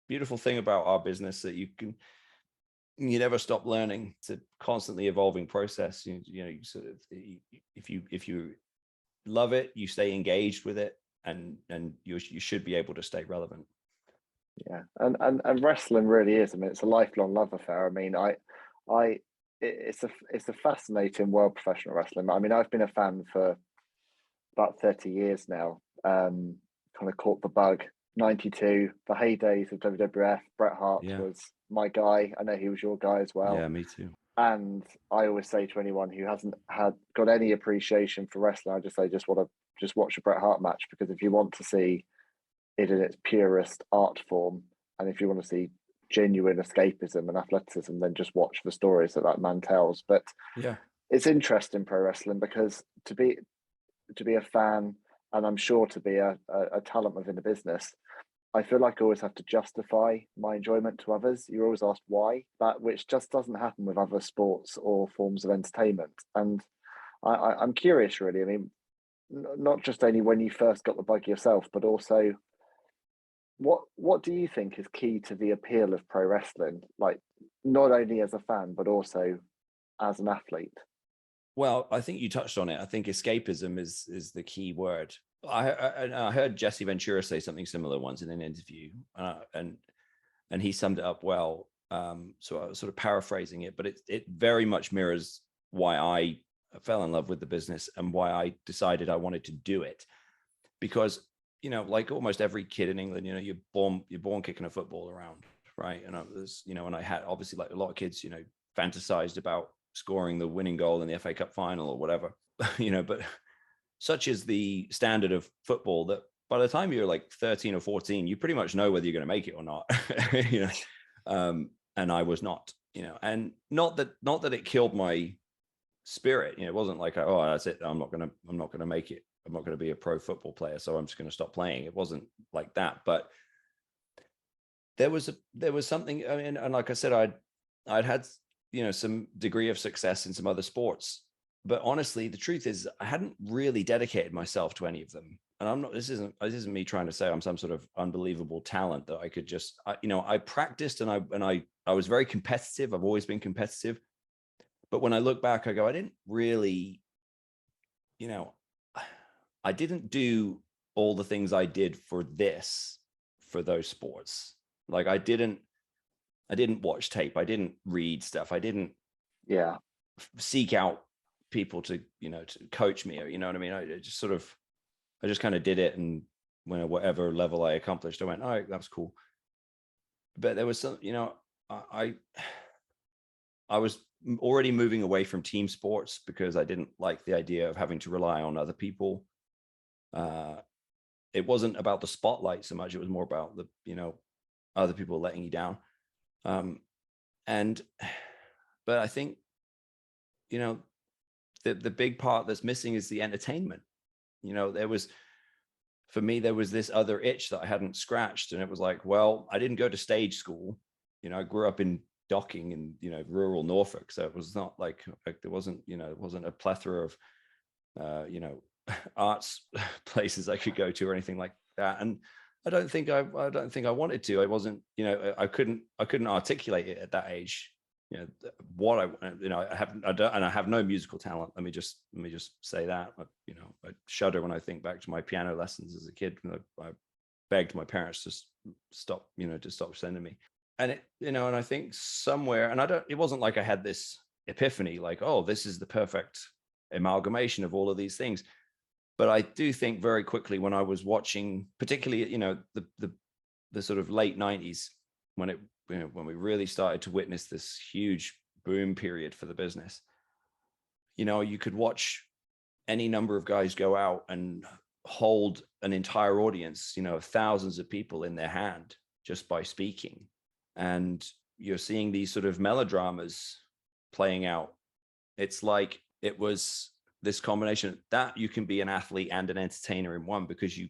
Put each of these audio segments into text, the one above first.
beautiful thing about our business that you never stop learning. It's a constantly evolving process. You sort of, if you love it, you stay engaged with it, and you should be able to stay relevant. Yeah, and wrestling really is. I mean, it's a lifelong love affair. I mean, it's a fascinating world, professional wrestling. I mean, I've been a fan for about 30 years now. Kind of caught the bug. 92, the heydays of WWF. Bret Hart was my guy. I know he was your guy as well. Yeah, me too. And I always say to anyone who hasn't got any appreciation for wrestling, I just say, just watch a Bret Hart match, because if you want to see it in its purest art form, and if you want to see genuine escapism and athleticism, then just watch the stories that man tells. But yeah, it's interesting, pro wrestling, because to be a fan, and I'm sure to be a talent within the business, I feel like I always have to justify my enjoyment to others. You're always asked why, which just doesn't happen with other sports or forms of entertainment. And I'm curious, really. I mean, not just only when you first got the bug yourself, but also what do you think is key to the appeal of pro wrestling? Like, not only as a fan, but also as an athlete. Well, I think you touched on it. I think escapism is the key word. I heard Jesse Ventura say something similar once in an interview, and he summed it up well. So I was sort of paraphrasing it, but it very much mirrors why I fell in love with the business and why I decided I wanted to do it. Because, like almost every kid in England, you're born kicking a football around, right? And I was, and I had obviously, like a lot of kids, fantasized about scoring the winning goal in the FA Cup final or whatever, but such is the standard of football that by the time you're like 13 or 14, you pretty much know whether you're going to make it or not. And I was not, and not that it killed my spirit. It wasn't like, oh, that's it, I'm not going to make it, I'm not going to be a pro football player, so I'm just going to stop playing. It wasn't like that. But there was something, I mean, and like I said, I'd had some degree of success in some other sports, but honestly, the truth is I hadn't really dedicated myself to any of them. And I'm not, this isn't me trying to say I'm some sort of unbelievable talent that I could just, I practiced and I was very competitive. I've always been competitive. But when I look back, I go, I didn't really, I didn't do all the things I did for those sports. Like I didn't watch tape. I didn't read stuff. I didn't seek out people to, to coach me, or, you know what I mean? I just kind of did it. And whatever level I accomplished, I went, all right, that's cool. But there was some, I was already moving away from team sports because I didn't like the idea of having to rely on other people. It wasn't about the spotlight so much. It was more about the, other people letting you down. But I think, the big part that's missing is the entertainment. For me, there was this other itch that I hadn't scratched. And it was like, well, I didn't go to stage school. I grew up in Docking in, rural Norfolk. So it was not like there wasn't, it wasn't a plethora of, arts places I could go to or anything like that. And I don't think I wanted to. I wasn't, I couldn't articulate it at that age. What I have no musical talent. Let me just say that. I shudder when I think back to my piano lessons as a kid. I begged my parents to stop sending me. And it, and I think somewhere, and it wasn't like I had this epiphany, like, oh, this is the perfect amalgamation of all of these things. But I do think very quickly when I was watching, particularly, the sort of late 90s, when we really started to witness this huge boom period for the business, you could watch any number of guys go out and hold an entire audience, thousands of people in their hand just by speaking. And you're seeing these sort of melodramas playing out. It's like it was this combination that you can be an athlete and an entertainer in one, because you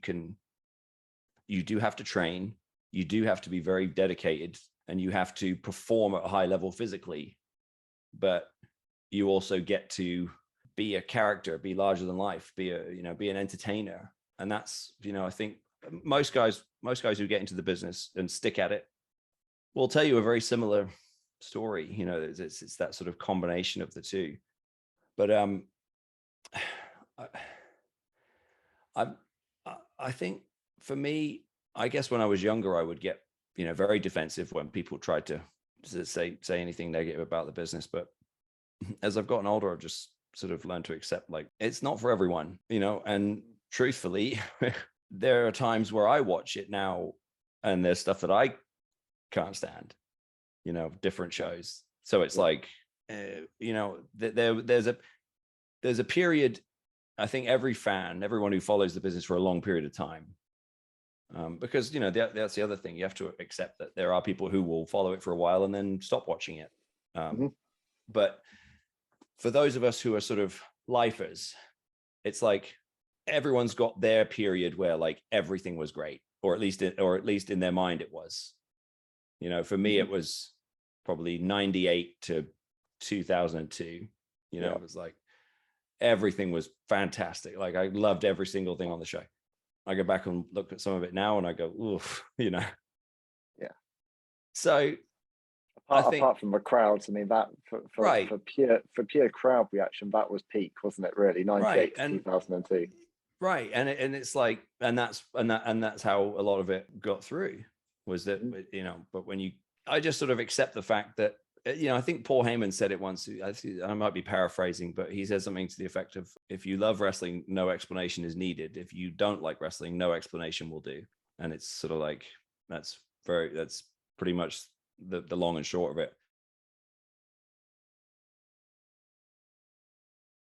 do have to train, you do have to be very dedicated, and you have to perform at a high level physically, but you also get to be a character, be larger than life, be an entertainer. And that's, I think most guys who get into the business and stick at it, will tell you a very similar story. You know, it's that sort of combination of the two. But I, I I think for me, I guess when I was younger, I would get, you know, very defensive when people tried to say anything negative about the business. But as I've gotten older, I've just sort of learned to accept, like, it's not for everyone, you know. And truthfully, there are times where I watch it now and there's stuff that I can't stand, you know, different shows. So it's like, you know, there's a period. I think everyone who follows the business for a long period of time, because, you know, that's the other thing. You have to accept that there are people who will follow it for a while and then stop watching it. But for those of us who are sort of lifers, it's like everyone's got their period where like everything was great, or at least in their mind it was. You know, for me, it was probably 98 to 2002. You know, it was like everything was fantastic. Like I loved every single thing on the show. I go back and look at some of it now and I go, oof, you know. Yeah. So apart from the crowds, I mean, that for pure crowd reaction, that was peak, wasn't it? Really, 98 to 2002. Right, and it's like, and that's how a lot of it got through, was that, you know. But I just sort of accept the fact that, you know, I think Paul Heyman said it once. I might be paraphrasing, but he said something to the effect of, if you love wrestling, no explanation is needed. If you don't like wrestling, no explanation will do. And it's sort of like, that's pretty much the long and short of it.